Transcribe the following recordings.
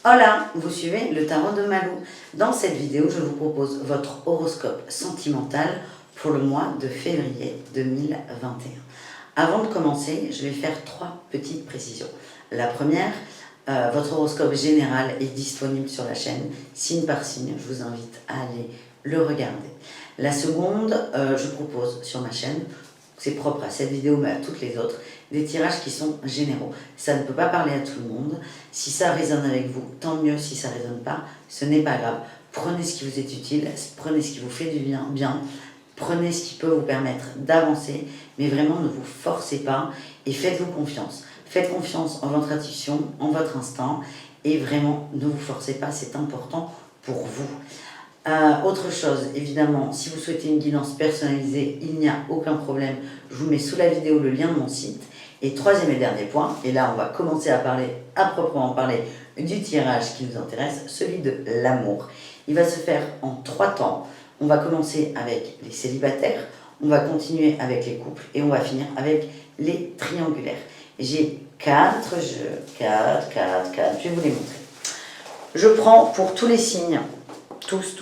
Hola, vous suivez le tarot de Malou. Dans cette vidéo, je vous propose votre horoscope sentimental pour le mois de février 2021. Avant de commencer, je vais faire 3 petites précisions. La première, votre horoscope général est disponible sur la chaîne, signe par signe. Je vous invite à aller le regarder. La seconde, je propose sur ma chaîne, c'est propre à cette vidéo mais à toutes les autres, des tirages qui sont généraux. Ça ne peut pas parler à tout le monde. Si ça résonne avec vous, tant mieux. Si ça ne résonne pas, ce n'est pas grave. Prenez ce qui vous est utile, prenez ce qui vous fait du bien, prenez ce qui peut vous permettre d'avancer, mais vraiment ne vous forcez pas et faites-vous confiance. Faites confiance en votre intuition, en votre instinct, et vraiment ne vous forcez pas, c'est important pour vous. Autre chose, évidemment, si vous souhaitez une guidance personnalisée, il n'y a aucun problème. Je vous mets sous la vidéo le lien de mon site. Et troisième et dernier point, et là on va commencer à proprement parler du tirage qui nous intéresse, celui de l'amour. Il va se faire en 3 temps. On va commencer avec les célibataires, on va continuer avec les couples et on va finir avec les triangulaires. J'ai 4 jeux, 4, je vais vous les montrer. Je prends pour tous les signes, tous,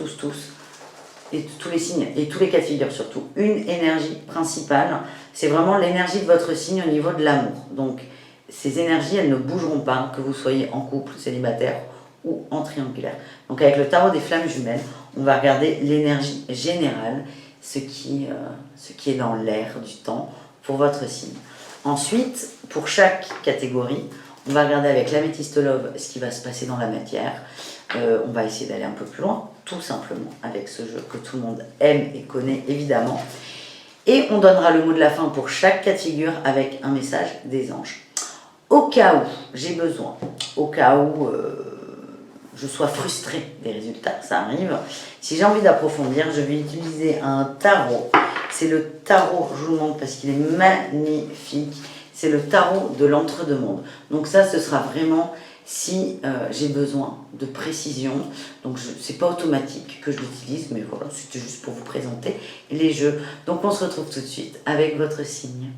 et tous les signes et tous les cas de figure surtout, une énergie principale. C'est vraiment l'énergie de votre signe au niveau de l'amour. Donc ces énergies, elles ne bougeront pas, que vous soyez en couple, célibataire ou en triangulaire. Donc avec le tarot des flammes jumelles, on va regarder l'énergie générale, ce qui est dans l'air du temps pour votre signe. Ensuite, pour chaque catégorie, on va regarder avec l'améthyste love ce qui va se passer dans la matière. On va essayer d'aller un peu plus loin, tout simplement, avec ce jeu que tout le monde aime et connaît évidemment. Et on donnera le mot de la fin pour chaque cas de figure avec un message des anges. Au cas où j'ai besoin, au cas où je sois frustrée des résultats, ça arrive, si j'ai envie d'approfondir, je vais utiliser un tarot. C'est le tarot, je vous le montre parce qu'il est magnifique, c'est le tarot de l'entre-deux-mondes. Donc ça, ce sera vraiment si j'ai besoin de précision. Donc c'est pas automatique que je l'utilise, mais voilà, c'était juste pour vous présenter les jeux. Donc on se retrouve tout de suite avec votre signe.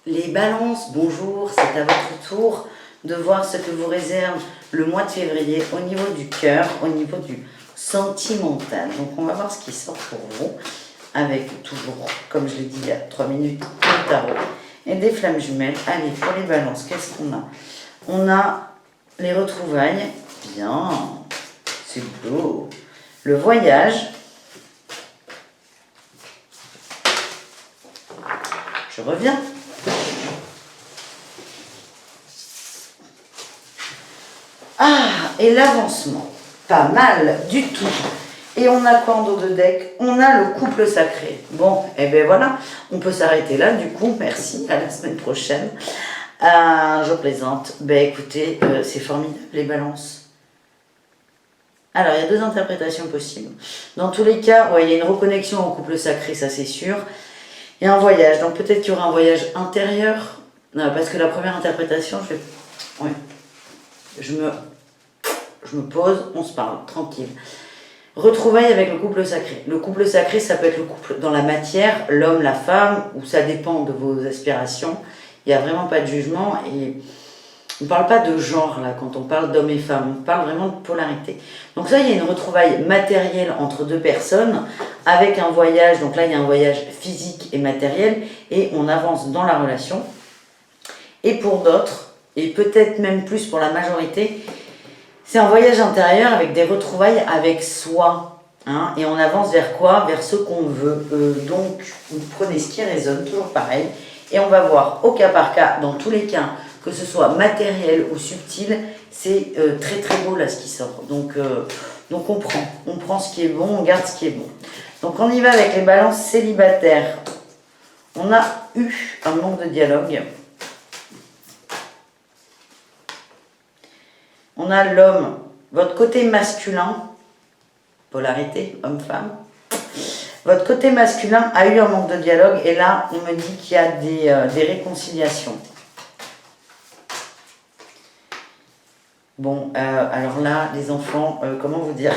Les balances, bonjour, c'est à votre tour de voir ce que vous réserve le mois de février au niveau du cœur, au niveau du sentimental. Donc on va voir ce qui sort pour vous, avec toujours, comme je l'ai dit il y a 3 minutes, le tarot et des flammes jumelles. Allez, pour les balances, qu'est-ce qu'on a? On a les retrouvailles, bien, c'est beau. Le voyage, je reviens. Ah, et l'avancement, pas mal du tout. Et on a quoi en dos de deck? On a le couple sacré. Bon, et ben voilà, on peut s'arrêter là du coup, merci, à la semaine prochaine. Je plaisante. Ben écoutez, c'est formidable les balances. Alors, il y a 2 interprétations possibles. Dans tous les cas, ouais, il y a une reconnexion au couple sacré, ça c'est sûr. Il y a un voyage, donc peut-être qu'il y aura un voyage intérieur. Non, parce que la première interprétation, je me pose, on se parle, tranquille. Retrouvailles avec le couple sacré. Le couple sacré, ça peut être le couple dans la matière, l'homme, la femme, ou ça dépend de vos aspirations. Il n'y a vraiment pas de jugement et on ne parle pas de genre là quand on parle d'hommes et femmes, on parle vraiment de polarité. Donc ça, il y a une retrouvaille matérielle entre 2 personnes avec un voyage. Donc là, il y a un voyage physique et matériel et on avance dans la relation. Et pour d'autres, et peut-être même plus pour la majorité, c'est un voyage intérieur avec des retrouvailles avec soi. Hein, et on avance vers quoi? Vers ce qu'on veut. Donc, vous prenez ce qui résonne, toujours pareil. Et on va voir au cas par cas, dans tous les cas, que ce soit matériel ou subtil, c'est très très beau là ce qui sort. Donc on prend ce qui est bon, on garde ce qui est bon. Donc on y va avec les balances célibataires. On a eu un manque de dialogue. On a l'homme, votre côté masculin, polarité, homme-femme. Votre côté masculin a eu un manque de dialogue et là, on me dit qu'il y a des réconciliations. Bon, alors là, les enfants, comment vous dire?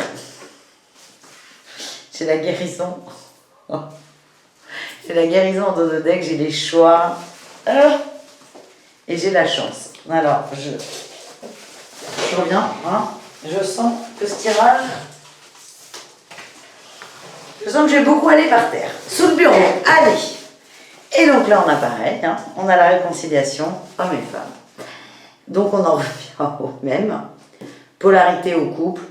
J'ai la guérison. J'ai la guérison en dos de deck, j'ai les choix et j'ai la chance. Alors, Je reviens, hein. Je sens que ce tirage... Je sens que je vais beaucoup aller par terre. Sous le bureau, allez. Et donc là, on a pareil, hein. On a la réconciliation, hommes et femmes. Donc on en revient au même. Polarité au couple.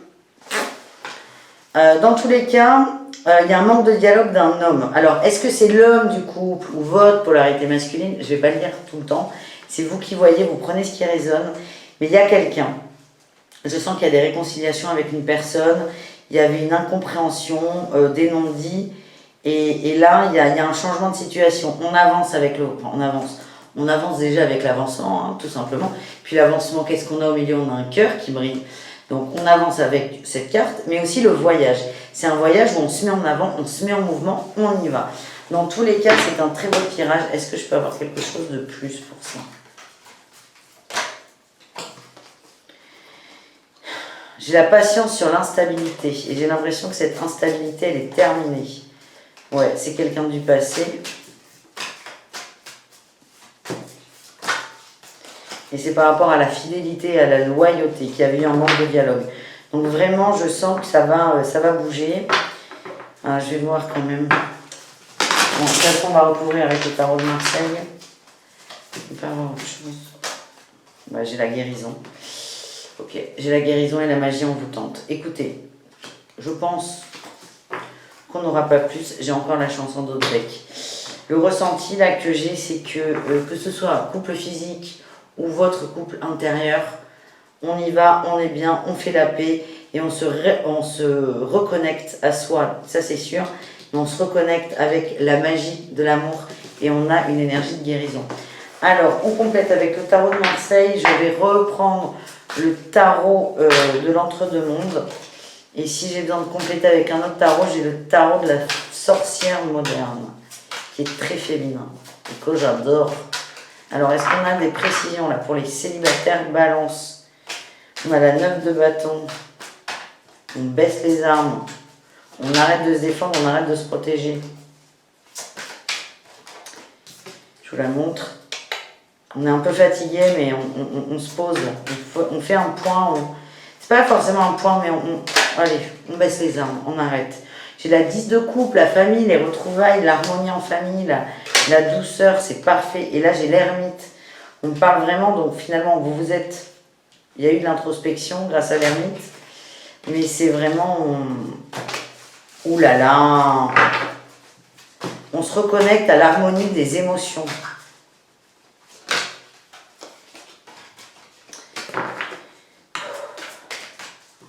Dans tous les cas, il y a un manque de dialogue d'un homme. Alors, est-ce que c'est l'homme du couple ou votre polarité masculine? Je ne vais pas le dire tout le temps. C'est vous qui voyez, vous prenez ce qui résonne. Mais il y a quelqu'un. Je sens qu'il y a des réconciliations avec une personne. Il y avait une incompréhension, des non-dits. Et là, il y a un changement de situation. On avance avec le... Enfin, on avance déjà avec l'avancement, hein, tout simplement. Puis l'avancement, qu'est-ce qu'on a au milieu? On a un cœur qui brille. Donc on avance avec cette carte, mais aussi le voyage. C'est un voyage où on se met en avant, on se met en mouvement, on y va. Dans tous les cas, c'est un très beau tirage. Est-ce que je peux avoir quelque chose de plus pour ça? J'ai la patience sur l'instabilité. Et j'ai l'impression que cette instabilité, elle est terminée. Ouais, c'est quelqu'un du passé. Et c'est par rapport à la fidélité, à la loyauté, qu'il y avait eu un manque de dialogue. Donc vraiment, je sens que ça va bouger. Ah, je vais voir quand même. Bon, de toute façon, on va recouvrir avec le tarot de Marseille. Il peut y avoir autre chose. Bah, j'ai la guérison. Ok, j'ai la guérison et la magie envoûtante. Écoutez, je pense qu'on n'aura pas plus. J'ai encore la chanson d'Audrey. Le ressenti là que j'ai, c'est que ce soit couple physique ou votre couple intérieur, on y va, on est bien, on fait la paix et on se reconnecte à soi, ça c'est sûr, mais on se reconnecte avec la magie de l'amour et on a une énergie de guérison. Alors, on complète avec le tarot de Marseille, je vais reprendre le tarot de l'entre-deux-mondes et si j'ai besoin de compléter avec un autre tarot, j'ai le tarot de la sorcière moderne qui est très féminin et que j'adore. Alors, est-ce qu'on a des précisions là pour les célibataires balance? On a la 9 de bâton. On baisse les armes. On arrête de se défendre, on arrête de se protéger. Je vous la montre. On est un peu fatigué, mais on se pose. On fait un point. C'est pas forcément un point, mais allez, on baisse les armes, on arrête. J'ai la 10 de couple, la famille, les retrouvailles, l'harmonie en famille, la douceur, c'est parfait. Et là, j'ai l'ermite. On parle vraiment, donc finalement, il y a eu de l'introspection grâce à l'ermite. Mais c'est vraiment... Ouh là là! On se reconnecte à l'harmonie des émotions.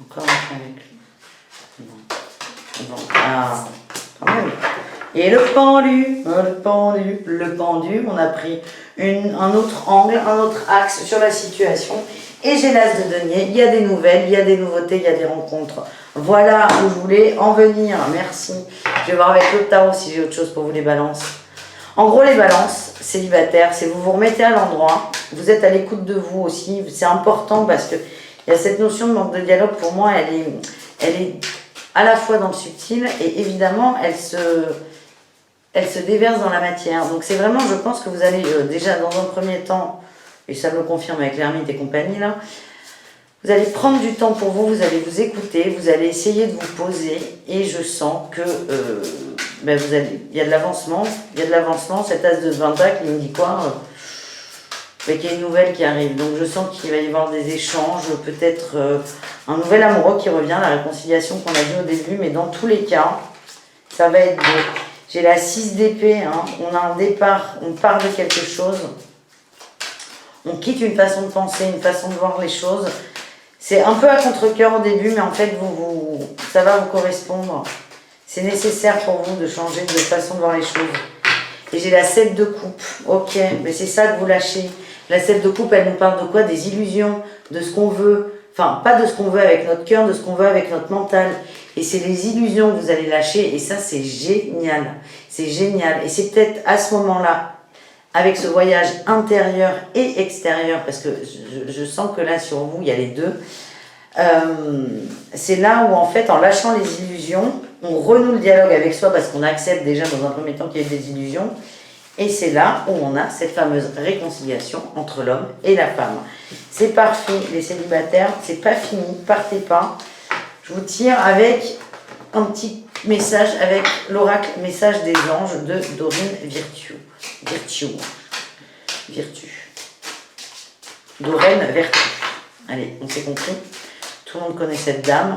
Encore avec lui. Bon. Ah, quand même. Et le pendu, on a pris un autre angle, un autre axe sur la situation. Et j'ai l'as de denier, il y a des nouvelles, il y a des nouveautés, il y a des rencontres. Voilà où je voulais en venir, merci. Je vais voir avec l'autre tarot si j'ai autre chose pour vous les balances. En gros, les balances célibataires, c'est vous remettez à l'endroit, vous êtes à l'écoute de vous aussi. C'est important parce que il y a cette notion de manque de dialogue, pour moi, elle est à la fois dans le subtil et évidemment, elle se déverse dans la matière. Donc c'est vraiment, je pense que vous allez déjà dans un premier temps, et ça me le confirme avec l'ermite et compagnie là, vous allez prendre du temps pour vous, vous allez vous écouter, vous allez essayer de vous poser et je sens que il y a de l'avancement, cet as de pentacle il me dit quoi qu'il y a une nouvelle qui arrive, donc je sens qu'il va y avoir des échanges, peut-être un nouvel amoureux qui revient, la réconciliation qu'on a vue au début, mais dans tous les cas, ça va être beau. J'ai la 6 d'épée, hein. On a un départ, on part de quelque chose, on quitte une façon de penser, une façon de voir les choses. C'est un peu à contre-cœur au début, mais en fait, ça va vous correspondre. C'est nécessaire pour vous de changer de façon de voir les choses. Et j'ai la 7 de coupe. Ok, mais c'est ça que vous lâchez. La 7 de coupe, elle nous parle de quoi? Des illusions, de ce qu'on veut. Enfin, pas de ce qu'on veut avec notre cœur, de ce qu'on veut avec notre mental. Et c'est les illusions que vous allez lâcher. Et ça, c'est génial. C'est génial. Et c'est peut-être à ce moment-là, avec ce voyage intérieur et extérieur, parce que je sens que là, sur vous, il y a les deux. C'est là où, en fait, en lâchant les illusions, on renoue le dialogue avec soi parce qu'on accepte déjà dans un premier temps qu'il y ait des illusions. Et c'est là où on a cette fameuse réconciliation entre l'homme et la femme. C'est parfait, les célibataires, c'est pas fini, partez pas. Je vous tire avec un petit message avec l'oracle message des anges de Dorine Virtue. Dorine Vertu. Allez, on s'est compris. Tout le monde connaît cette dame.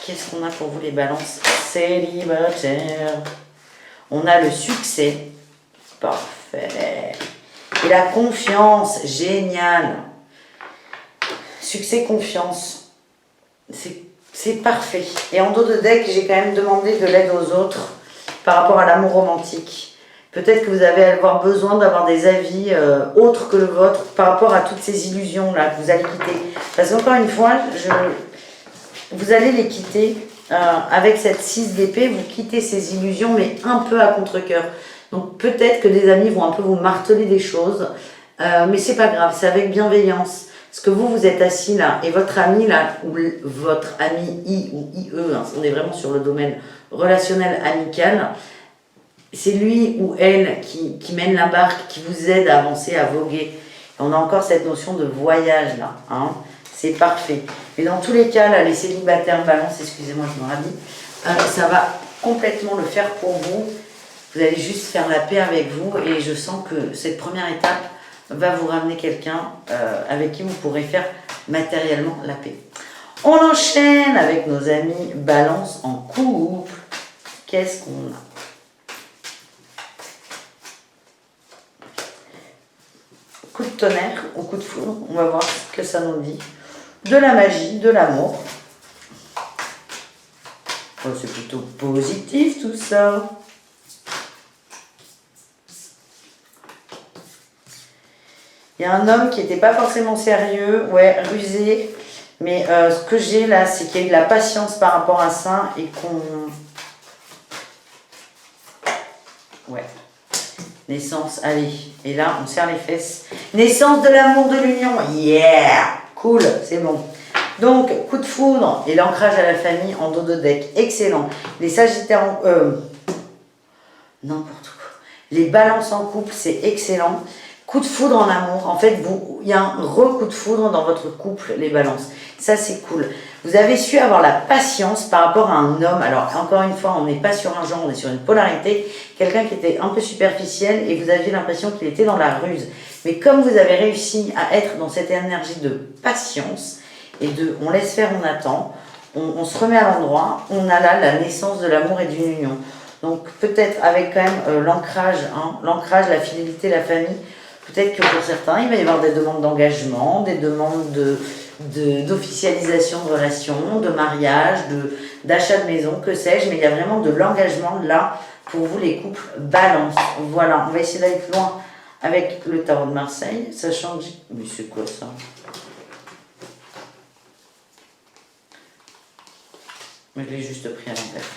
Qu'est-ce qu'on a pour vous les balances célibataires? On a le succès. Parfait. Et la confiance. Génial. Succès, confiance. C'est parfait. Et en dos de deck, j'ai quand même demandé de l'aide aux autres par rapport à l'amour romantique. Peut-être que vous allez avoir besoin d'avoir des avis autres que le vôtre par rapport à toutes ces illusions-là que vous allez quitter. Parce qu'encore une fois, vous allez les quitter avec cette 6 d'épée, vous quittez ces illusions, mais un peu à contre-cœur. Donc peut-être que des amis vont un peu vous marteler des choses, mais c'est pas grave, c'est avec bienveillance. Parce que vous êtes assis là, et votre ami là, ou votre ami I ou IE, hein, on est vraiment sur le domaine relationnel amical, c'est lui ou elle qui mène la barque, qui vous aide à avancer, à voguer. Et on a encore cette notion de voyage là, hein, c'est parfait. Mais dans tous les cas, là, les célibataires balance, excusez-moi, je me radis, ça va complètement le faire pour vous. Vous allez juste faire la paix avec vous, et je sens que cette première étape va vous ramener quelqu'un avec qui vous pourrez faire matériellement la paix. On enchaîne avec nos amis balance en couple. Qu'est-ce qu'on a? Coup de tonnerre ou coup de foudre, on va voir ce que ça nous dit. De la magie, de l'amour. Oh, c'est plutôt positif tout ça. Il y a un homme qui n'était pas forcément sérieux, ouais, rusé. Mais ce que j'ai là, c'est qu'il y a eu de la patience par rapport à ça et qu'on... Ouais. Naissance, allez. Et là, on serre les fesses. Naissance de l'amour, de l'union. Yeah! Cool, c'est bon. Donc, coup de foudre et l'ancrage à la famille en dos de deck. Excellent. Les sagittaires en... N'importe quoi. Les balances en couple, c'est excellent. Coup de foudre en amour. En fait, il y a un coup de foudre dans votre couple, les balances. Ça, c'est cool. Vous avez su avoir la patience par rapport à un homme. Alors, encore une fois, on n'est pas sur un genre, on est sur une polarité. Quelqu'un qui était un peu superficiel et vous aviez l'impression qu'il était dans la ruse. Mais comme vous avez réussi à être dans cette énergie de patience et de on laisse faire, on attend, on se remet à l'endroit, on a là la naissance de l'amour et d'une union. Donc, peut-être avec quand même l'ancrage, hein, la fidélité, la famille. Peut-être que pour certains, il va y avoir des demandes d'engagement, des demandes d'officialisation de relations, de mariage, d'achat de maison, que sais-je, mais il y a vraiment de l'engagement là pour vous les couples balance. Voilà, on va essayer d'aller plus loin avec le tarot de Marseille, sachant que mais c'est quoi ça? Mais je l'ai juste pris à l'envers.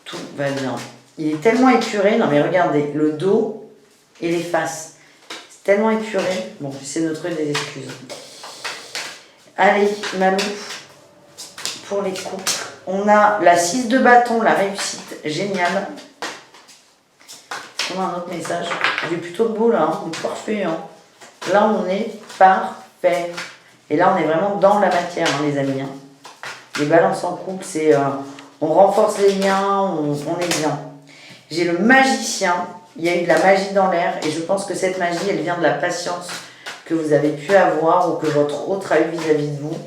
Tout va bien. Il est tellement épuré, non mais regardez, le dos et les faces. Tellement épuré. Bon, c'est notre des excuses. Allez, Malou, pour les couples. On a la 6 de bâton, la réussite. Génial. On a un autre message. Il est plutôt beau là, hein. Parfait. Hein. Là, on est parfait. Et là, on est vraiment dans la matière, hein, les amis. Hein. Les balances en couple, c'est... on renforce les liens, on est bien. J'ai le magicien. Il y a eu de la magie dans l'air et je pense que cette magie, elle vient de la patience que vous avez pu avoir ou que votre autre a eu vis-à-vis de vous.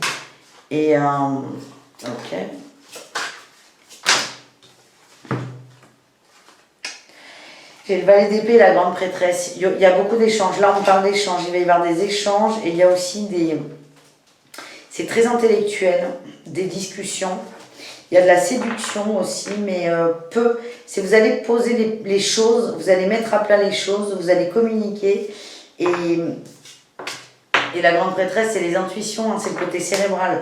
Et, ok. J'ai le valet d'épée, la grande prêtresse. Il y a beaucoup d'échanges. Là, on parle d'échanges. Il va y avoir des échanges et il y a aussi des... C'est très intellectuel, des discussions. Il y a de la séduction aussi, mais peu. C'est vous allez poser les choses, vous allez mettre à plat les choses, vous allez communiquer. Et la grande prêtresse, c'est les intuitions, hein, c'est le côté cérébral.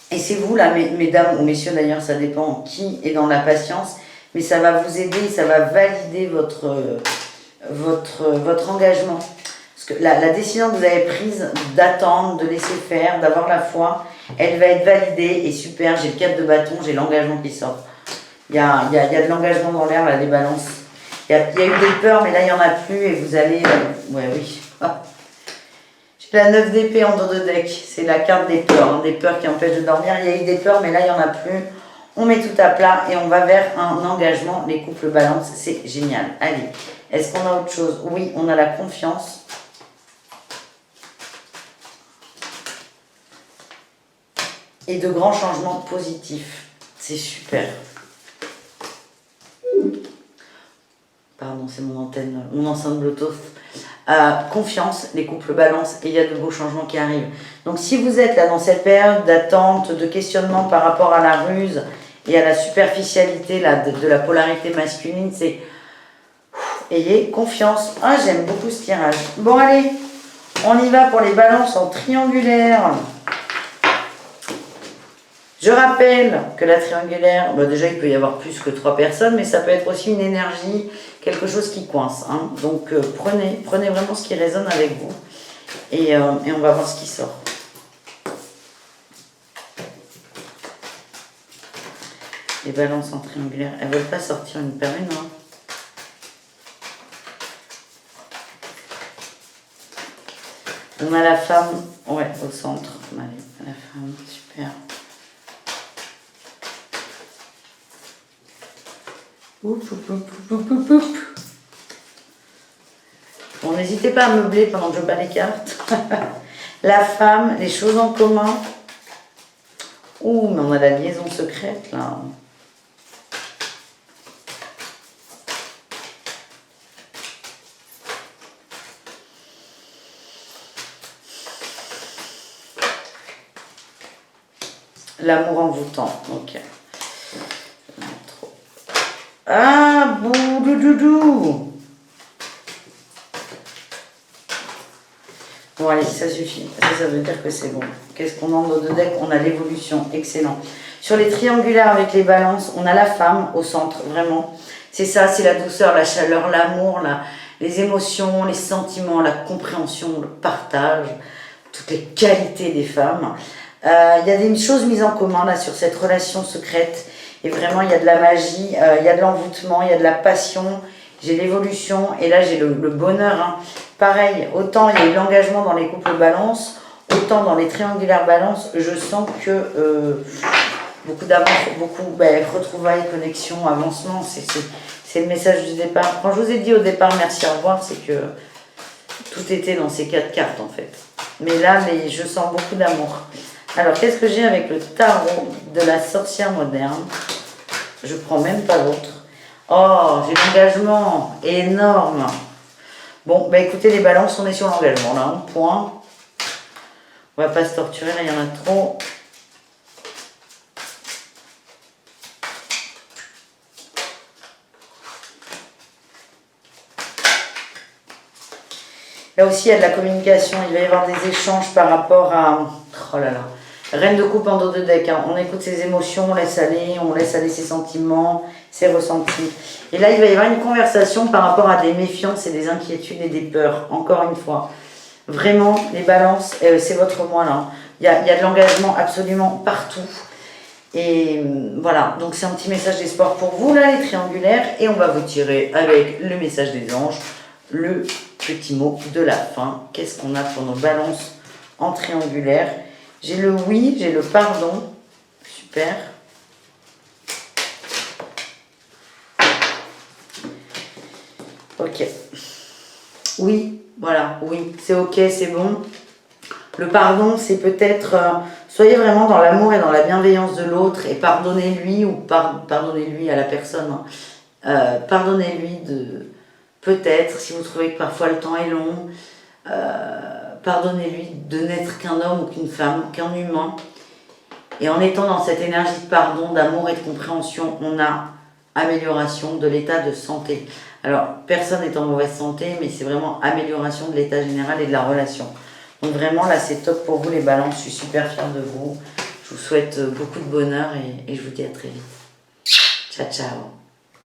Et c'est vous, là, mesdames ou messieurs d'ailleurs, ça dépend qui est dans la patience, mais ça va vous aider, ça va valider votre engagement. Parce que la décision que vous avez prise d'attendre, de laisser faire, d'avoir la foi, elle va être validée et super, j'ai le 4 de bâton, j'ai l'engagement qui sort. Il y a de l'engagement dans l'air, là, les balances. Il y a eu des peurs, mais là, il n'y en a plus et vous allez... ouais, oui. J'ai la 9 d'épée en dos de deck. C'est la carte des peurs qui empêchent de dormir. Il y a eu des peurs, mais là, il n'y en a plus. On met tout à plat et on va vers un engagement. Les couples balance, c'est génial. Allez, est-ce qu'on a autre chose? Oui, on a la confiance. Et de grands changements positifs. C'est super. Pardon, c'est mon antenne, mon enceinte Bluetooth. Confiance, les couples balance et il y a de beaux changements qui arrivent. Donc si vous êtes là dans cette période d'attente, de questionnement par rapport à la ruse et à la superficialité là, de la polarité masculine, c'est ayez confiance. Ah, j'aime beaucoup ce tirage. Bon, allez, on y va pour les balances en triangulaire. Je rappelle que la triangulaire, bah déjà il peut y avoir plus que 3 personnes, mais ça peut être aussi une énergie, quelque chose qui coince. Hein. Donc prenez vraiment ce qui résonne avec vous et on va voir ce qui sort. Les balances en triangulaire, elles ne veulent pas sortir une par une. Hein. On a la femme, ouais, au centre. Allez, la femme, super. Bon, n'hésitez pas à meubler pendant que je bats les cartes. La femme, les choses en commun. Ouh, mais on a la liaison secrète là. L'amour envoûtant, ok. Ah, boudoudou. Bon, allez, ça suffit. Ça veut dire que c'est bon. Qu'est-ce qu'on a en dos de deck? On a l'évolution. Excellent. Sur les triangulaires avec les balances, on a la femme au centre, vraiment. C'est ça, c'est la douceur, la chaleur, l'amour, les émotions, les sentiments, la compréhension, le partage, toutes les qualités des femmes. Il y a des choses mises en commun là sur cette relation secrète. Et vraiment, il y a de la magie, il y a de l'envoûtement, il y a de la passion, j'ai l'évolution, et là j'ai le bonheur. Hein. Pareil, autant il y a eu l'engagement dans les couples balance, autant dans les triangulaires balance, je sens que beaucoup d'amour, beaucoup retrouvailles, connexion, avancement, c'est le message du départ. Quand je vous ai dit au départ merci, au revoir, c'est que tout était dans ces 4 cartes en fait. Mais là, je sens beaucoup d'amour. Alors, qu'est-ce que j'ai avec le tarot de la sorcière moderne? Je prends même pas l'autre. Oh, j'ai l'engagement énorme. Bon, bah écoutez, les balances, on est sur l'engagement là, hein, point. On va pas se torturer, là, il y en a trop. Là aussi, il y a de la communication, il va y avoir des échanges par rapport à... Oh là là. Reine de coupe en dos de deck, hein. On écoute ses émotions, on laisse aller ses sentiments, ses ressentis. Et là, il va y avoir une conversation par rapport à des méfiances et des inquiétudes et des peurs, encore une fois. Vraiment, les balances, c'est votre moi là. Il y a de l'engagement absolument partout. Et voilà, donc c'est un petit message d'espoir pour vous là, les triangulaires. Et on va vous tirer avec le message des anges, le petit mot de la fin. Qu'est-ce qu'on a pour nos balances en triangulaire? J'ai le oui, j'ai le pardon. Super. Ok. Oui, voilà, oui, c'est ok, c'est bon. Le pardon, c'est peut-être... soyez vraiment dans l'amour et dans la bienveillance de l'autre et pardonnez-lui ou pardonnez-lui à la personne. Hein. Pardonnez-lui de... Peut-être, si vous trouvez que parfois le temps est long, pardonnez-lui de n'être qu'un homme ou qu'une femme, qu'un humain. Et en étant dans cette énergie de pardon, d'amour et de compréhension, on a amélioration de l'état de santé. Alors, personne n'est en mauvaise santé, mais c'est vraiment amélioration de l'état général et de la relation. Donc vraiment, là, c'est top pour vous les balances. Je suis super fière de vous. Je vous souhaite beaucoup de bonheur et je vous dis à très vite. Ciao, ciao.